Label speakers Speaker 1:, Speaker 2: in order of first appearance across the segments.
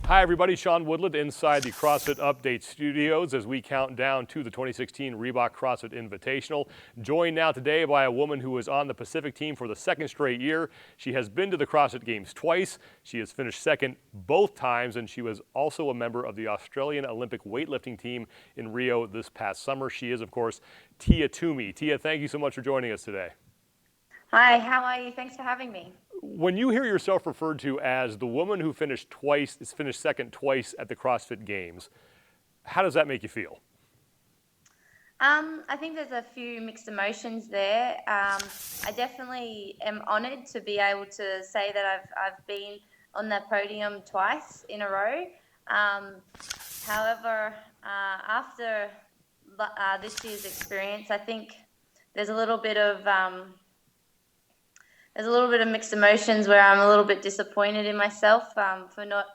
Speaker 1: Hi everybody, Sean Woodland inside the CrossFit Update Studios as we count down to the 2016 Reebok CrossFit Invitational. Joined now today by a woman who is on the Pacific team for the second straight year. She has been to the CrossFit Games twice. She has finished second both times, and she was also a member of the Australian Olympic weightlifting team in Rio this past summer. She is, of course, Tia Toomey. Tia, thank you so much for joining us today.
Speaker 2: Hi, how are you? Thanks for having me.
Speaker 1: When you hear yourself referred to as the woman who finished second twice at the CrossFit Games, how does that make you feel?
Speaker 2: I think there's a few mixed emotions there. I definitely am honoured to be able to say that I've been on that podium twice in a row. However, after this year's experience, I think there's a little bit of mixed emotions where I'm a little bit disappointed in myself for not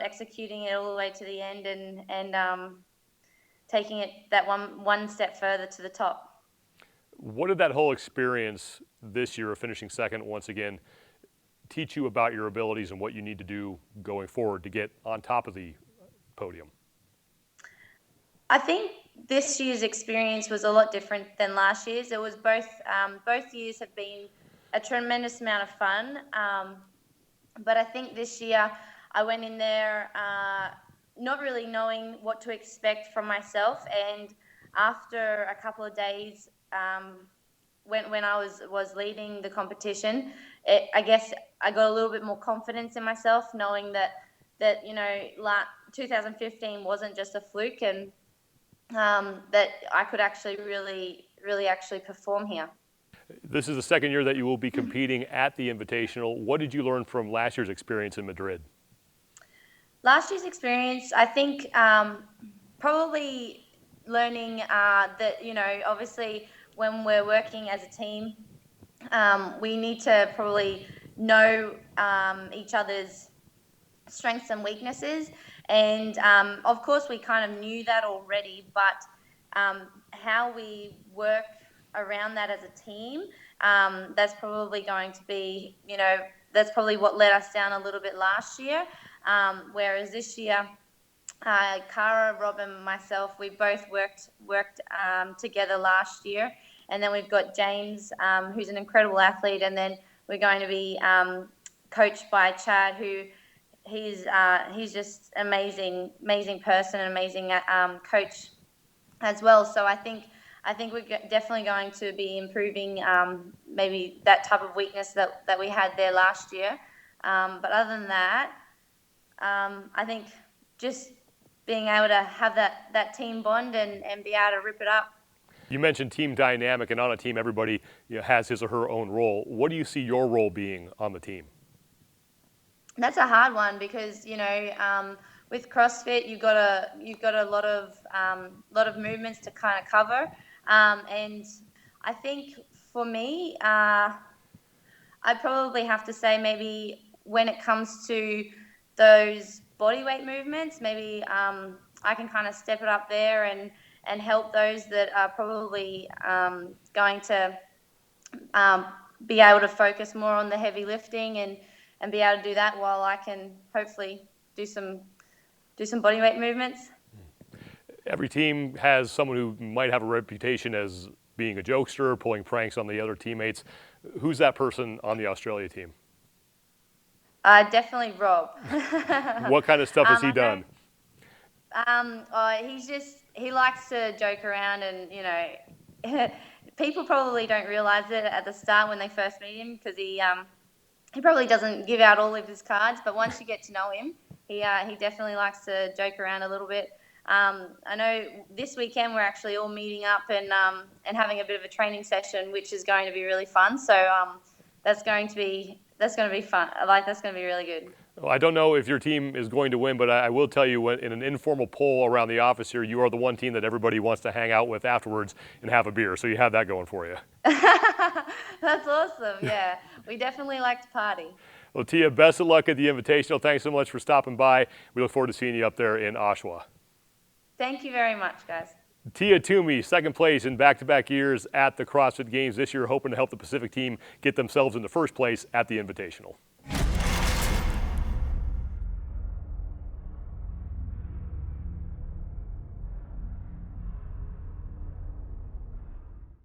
Speaker 2: executing it all the way to the end and taking it that one step further to the top.
Speaker 1: What did that whole experience this year of finishing second once again teach you about your abilities and what you need to do going forward to get on top of the podium?
Speaker 2: I think this year's experience was a lot different than last year's. It was both years have been a tremendous amount of fun, but I think this year I went in there not really knowing what to expect from myself, and after a couple of days when I was leading the competition, I guess I got a little bit more confidence in myself, knowing that 2015 wasn't just a fluke, and that I could actually really actually perform here.
Speaker 1: This is the second year that you will be competing at the Invitational. What did you learn from last year's experience in Madrid?
Speaker 2: Last year's experience, I think probably learning that, obviously when we're working as a team, we need to probably know each other's strengths and weaknesses. And of course, we kind of knew that already, but how we work around that as a team, that's probably going to be, that's probably what let us down a little bit last year. Whereas this year, Cara, Rob, and myself, we both worked together last year. And then we've got James, who's an incredible athlete, and then we're going to be coached by Chad, who he's just amazing person, an amazing coach as well. So I think we're definitely going to be improving maybe that type of weakness that we had there last year. But other than that, I think just being able to have that team bond and be able to rip it up.
Speaker 1: You mentioned team dynamic, and on a team, everybody has his or her own role. What do you see your role being on the team?
Speaker 2: That's a hard one because with CrossFit you've got a lot of movements to kind of cover, and I think for me, I probably have to say maybe when it comes to those bodyweight movements, maybe I can kind of step it up there and help those that are probably going to be able to focus more on the heavy lifting and be able to do that while I can hopefully do some bodyweight movements.
Speaker 1: Every team has someone who might have a reputation as being a jokester, pulling pranks on the other teammates. Who's that person on the Australia team?
Speaker 2: Definitely Rob.
Speaker 1: What kind of stuff has he done?
Speaker 2: He likes to joke around, and people probably don't realize it at the start when they first meet him, because he probably doesn't give out all of his cards, but once you get to know him, he definitely likes to joke around a little bit. I know this weekend we're actually all meeting up and having a bit of a training session, which is going to be really fun. So that's going to be fun. That's going to be really good.
Speaker 1: Well, I don't know if your team is going to win, but I will tell you, in an informal poll around the office here, you are the one team that everybody wants to hang out with afterwards and have a beer. So you have that going for you.
Speaker 2: That's awesome. Yeah, we definitely like to party.
Speaker 1: Well, Tia, best of luck at the Invitational. Thanks so much for stopping by. We look forward to seeing you up there in Oshawa.
Speaker 2: Thank you very much, guys.
Speaker 1: Tia Toomey, second place in back-to-back years at the CrossFit Games this year, hoping to help the Pacific team get themselves into first place at the Invitational.